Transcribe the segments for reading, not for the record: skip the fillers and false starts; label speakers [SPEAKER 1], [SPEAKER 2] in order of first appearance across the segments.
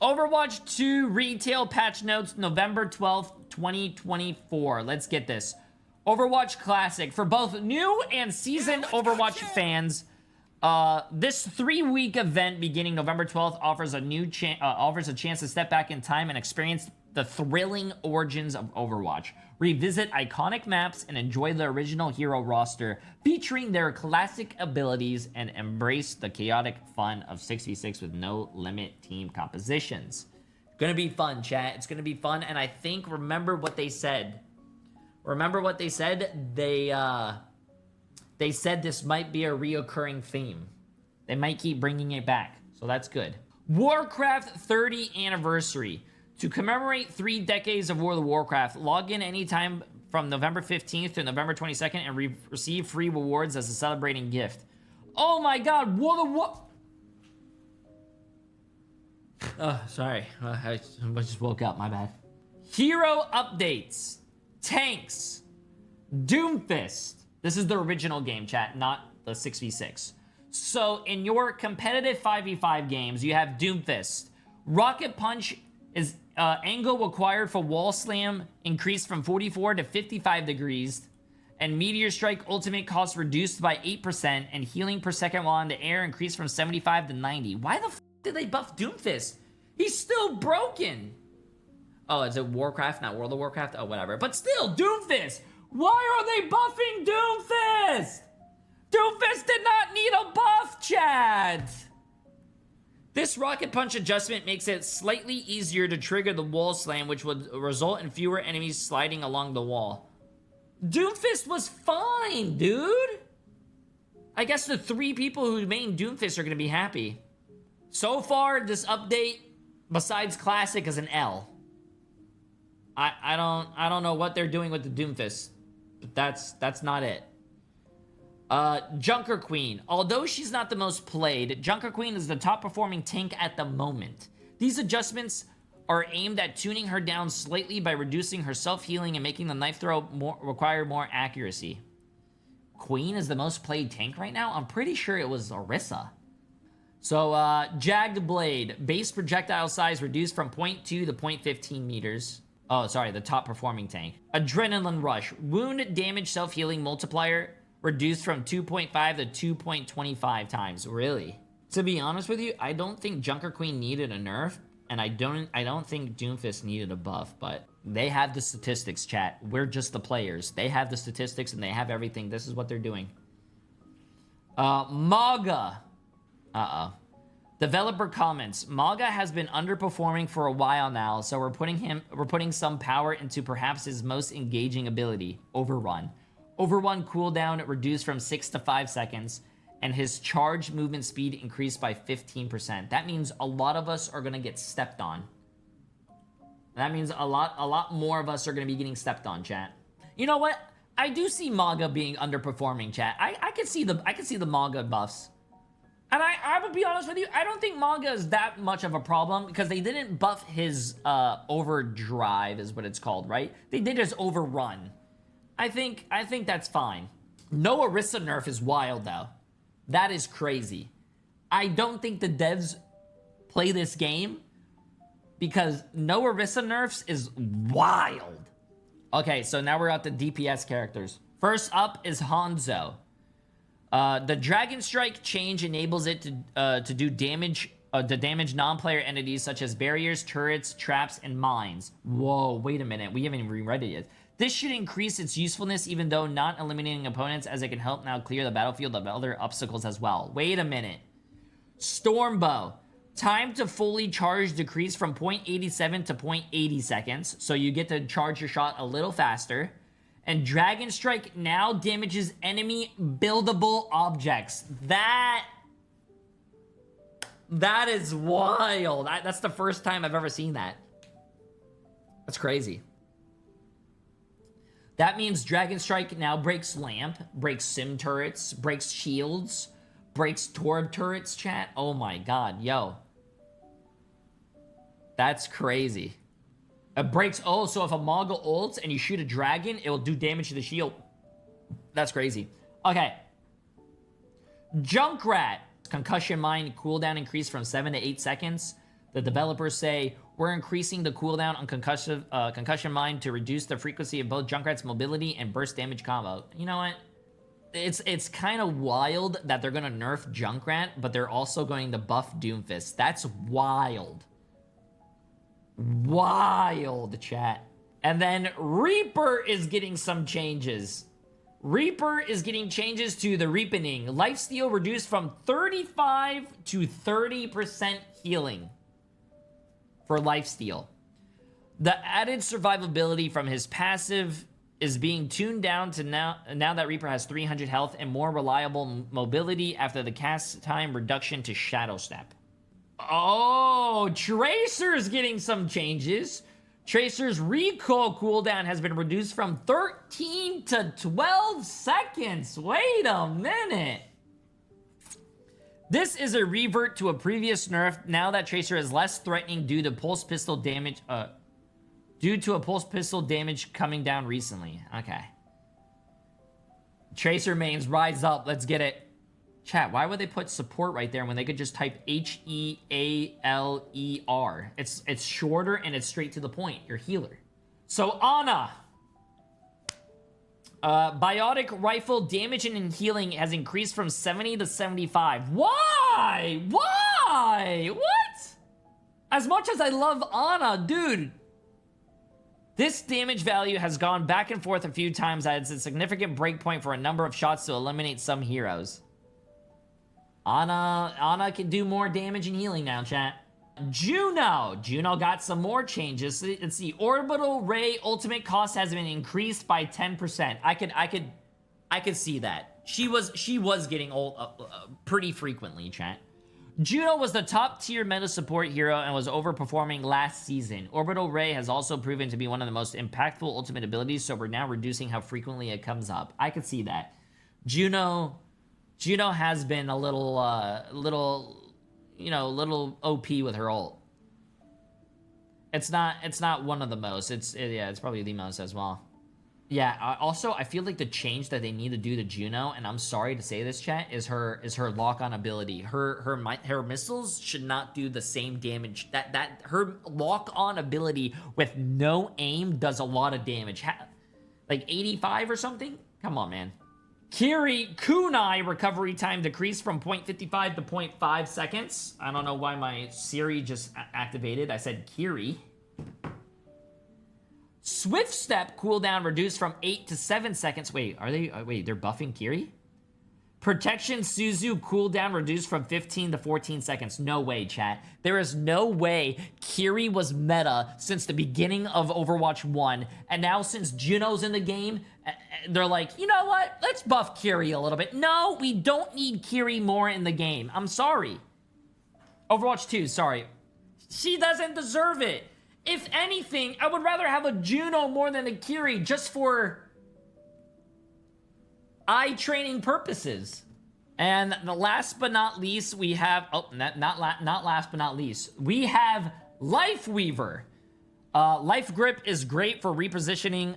[SPEAKER 1] Overwatch 2 retail patch notes November 12th, 2024. Let's get this. Overwatch Classic. For both new and seasoned Overwatch fans, this 3-week event beginning November 12th offers a chance to step back in time and experience the thrilling origins of Overwatch. Revisit iconic maps and enjoy the original hero roster featuring their classic abilities and embrace the chaotic fun of 6v6 with no limit team compositions. Gonna be fun, chat. It's gonna be fun, and I think, remember what they said. Remember what they said? They said this might be a reoccurring theme. They might keep bringing it back, so that's good. Warcraft 30 Anniversary. To commemorate 3 decades of World of Warcraft, log in anytime from November 15th to November 22nd and receive free rewards as a celebrating gift. Oh my god, World of War... Oh, sorry. I just woke up, my bad. Hero updates. Tanks. Doomfist. This is the original game, chat, not the 6v6. So, in your competitive 5v5 games, you have Doomfist. Rocket Punch is angle required for wall slam increased from 44 to 55 degrees, and Meteor Strike ultimate cost reduced by 8%, and healing per second while in the air increased from 75 to 90. Why the f did they buff Doomfist? He's still broken. Oh, is it Warcraft, not World of Warcraft? Oh, whatever. But still, Doomfist! Why are they buffing Doomfist? Doomfist did not need a buff, Chad! This Rocket Punch adjustment makes it slightly easier to trigger the wall slam, which would result in fewer enemies sliding along the wall. Doomfist was fine, dude! I guess the 3 people who main Doomfist are gonna be happy. So far, this update, besides Classic, is an L. I don't know what they're doing with the Doomfist, but that's not it. Junker Queen. Although she's not the most played, Junker Queen is the top performing tank at the moment. These adjustments are aimed at tuning her down slightly by reducing her self-healing and making the knife throw require more accuracy. Queen is the most played tank right now? I'm pretty sure it was Orisa. So, Jagged Blade. Base projectile size reduced from 0.2 to 0.15 meters. Oh, sorry, the top performing tank. Adrenaline Rush. Wound damage self-healing multiplier reduced from 2.5 to 2.25 times. Really? To be honest with you, I don't think Junker Queen needed a nerf, and I don't think Doomfist needed a buff, but they have the statistics, chat. We're just the players. They have the statistics and they have everything. This is what they're doing. Manga. Developer comments. Manga has been underperforming for a while now, so we're putting some power into perhaps his most engaging ability, Overrun. Overrun cooldown reduced from 6 to 5 seconds, and his charge movement speed increased by 15%. That means a lot of us are gonna get stepped on. That means a lot more of us are gonna be getting stepped on, chat. You know what? I do see Manga being underperforming, chat. I could see the Manga buffs. And I would be honest with you, I don't think Manga is that much of a problem because they didn't buff his overdrive, is what it's called, right? They did his overrun. I think that's fine. No Orisa nerf is wild though. That is crazy. I don't think the devs play this game because no Orisa nerfs is wild. Okay, so now we're at the DPS characters. First up is Hanzo. The Dragon Strike change enables it to do damage to damage non-player entities such as barriers, turrets, traps, and mines. Whoa, wait a minute. We haven't even read it yet. This should increase its usefulness even though not eliminating opponents, as it can help now clear the battlefield of other obstacles as well. Wait a minute. Stormbow. Time to fully charge decreased from 0.87 to 0.80 seconds, so you get to charge your shot a little faster. And Dragon Strike now damages enemy buildable objects. That is wild. That's the first time I've ever seen that. That's crazy. That means Dragon Strike now breaks lamp, breaks sim turrets, breaks shields, breaks torb turrets, chat. Oh my god, yo. That's crazy. It breaks, oh, so if a Manga ults and you shoot a dragon, it will do damage to the shield. That's crazy. Okay. Junkrat. Concussion Mine cooldown increased from 7 to 8 seconds. The developers say, we're increasing the cooldown on concussion mine to reduce the frequency of both Junkrat's mobility and burst damage combo. You know what? It's kind of wild that they're going to nerf Junkrat, but they're also going to buff Doomfist. That's wild. Wild, chat. And then Reaper is getting some changes. Reaper is getting changes to the Reapening. Lifesteal reduced from 35 to 30% healing for lifesteal. The added survivability from his passive is being tuned down to now that Reaper has 300 health and more reliable mobility after the cast time reduction to Shadow Step. Oh, Tracer's getting some changes. Tracer's recoil cooldown has been reduced from 13 to 12 seconds. Wait a minute. This is a revert to a previous nerf now that Tracer is less threatening due to pulse pistol damage coming down recently. Okay. Tracer mains rise up. Let's get it. Chat, why would they put support right there when they could just type H-E-A-L-E-R? It's shorter and it's straight to the point. Your healer. So Ana. Biotic rifle damage and healing has increased from 70 to 75. Why? Why? What? As much as I love Ana, dude. This damage value has gone back and forth a few times. It's a significant breakpoint for a number of shots to eliminate some heroes. Ana can do more damage and healing now, chat. Juno got some more changes. Let's see. Orbital Ray ultimate cost has been increased by 10%. I could see that. She was getting old pretty frequently, chat. Juno was the top tier meta support hero and was overperforming last season. Orbital Ray has also proven to be one of the most impactful ultimate abilities, so we're now reducing how frequently it comes up. I could see that. Juno has been a little OP with her ult. It's not one of the most. It's probably the most as well. Yeah. Also, I feel like the change that they need to do to Juno, and I'm sorry to say this, chat, is her lock-on ability. Her missiles should not do the same damage. That her lock-on ability with no aim does a lot of damage. Like 85 or something. Come on, man. Kiri kunai recovery time decreased from 0.55 to 0.5 seconds. I don't know why my Siri just activated. I said Kiri. Swift step cooldown reduced from 8 to 7 seconds. Wait, they're buffing Kiri? Protection Suzu cooldown reduced from 15 to 14 seconds. No way, chat. There is no way Kiri was meta since the beginning of Overwatch 1, and now since Juno's in the game, they're like, you know what? Let's buff Kiri a little bit. No, we don't need Kiri more in the game. I'm sorry. Overwatch 2, sorry. She doesn't deserve it. If anything, I would rather have a Juno more than a Kiri just for eye training purposes. And the last but not least, we have not last but not least, we have Life Weaver. Life Grip is great for repositioning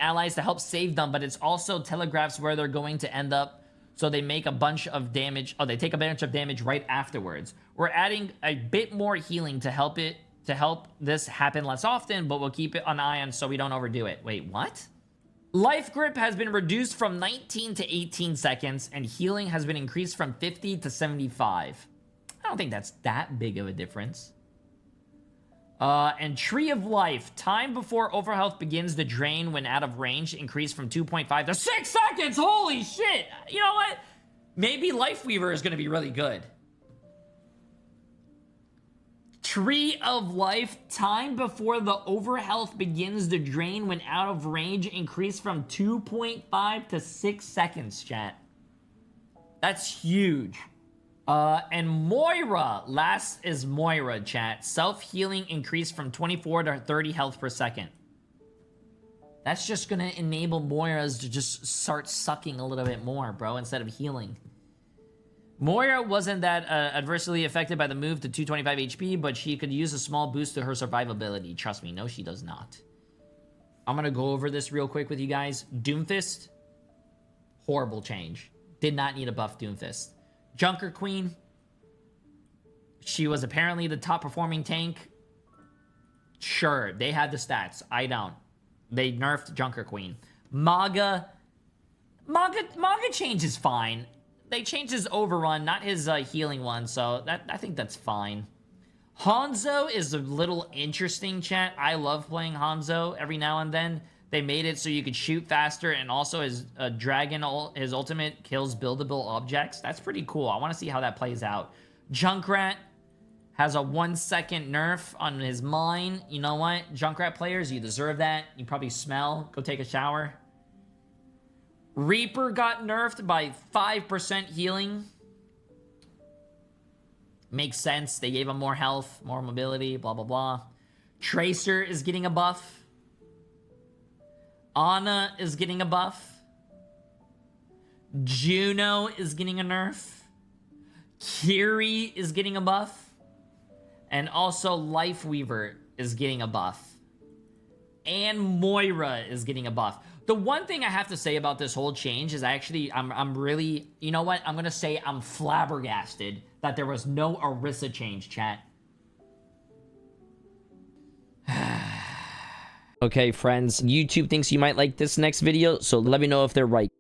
[SPEAKER 1] allies to help save them, but it's also telegraphs where they're going to end up, so they make a bunch of damage. Oh, they take a bunch of damage right afterwards. We're adding a bit more healing to help this happen less often, but we'll keep it on eye on so we don't overdo it. Wait, what? Life Grip has been reduced from 19 to 18 seconds, and healing has been increased from 50 to 75. I don't think that's that big of a difference. And Tree of Life, time before overhealth begins to drain when out of range, increased from 2.5 to 6 seconds! Holy shit! You know what? Maybe Life Weaver is going to be really good. Tree of Life, time before the overhealth begins to drain when out of range, increased from 2.5 to 6 seconds, chat. That's huge. And Moira, last is Moira, chat. Self-healing increased from 24 to 30 health per second. That's just gonna enable Moira's to just start sucking a little bit more, bro, instead of healing. Moira wasn't that adversely affected by the move to 225 HP, but she could use a small boost to her survivability. Trust me, no, she does not. I'm gonna go over this real quick with you guys. Doomfist, horrible change. Did not need a buff Doomfist. Junker Queen, She was apparently the top performing tank. Sure, they had the stats. I don't. They nerfed Junker Queen. Manga change is fine. They changed his overrun, not his healing one, so I think that's fine. Hanzo is a little interesting, chat. I love playing Hanzo every now and then. They made it so you could shoot faster, and also his dragon, his ultimate kills buildable objects. That's pretty cool. I want to see how that plays out. Junkrat has a 1 second nerf on his mine. You know what? Junkrat players, you deserve that. You probably smell. Go take a shower. Reaper got nerfed by 5% healing. Makes sense. They gave him more health, more mobility, blah, blah, blah. Tracer is getting a buff. Ana is getting a buff. Juno is getting a nerf. Kiri is getting a buff. And also Lifeweaver is getting a buff. And Moira is getting a buff. The one thing I have to say about this whole change is I'm really, you know what? I'm going to say I'm flabbergasted that there was no Orisa change, chat. Okay, friends, YouTube thinks you might like this next video, so let me know if they're right.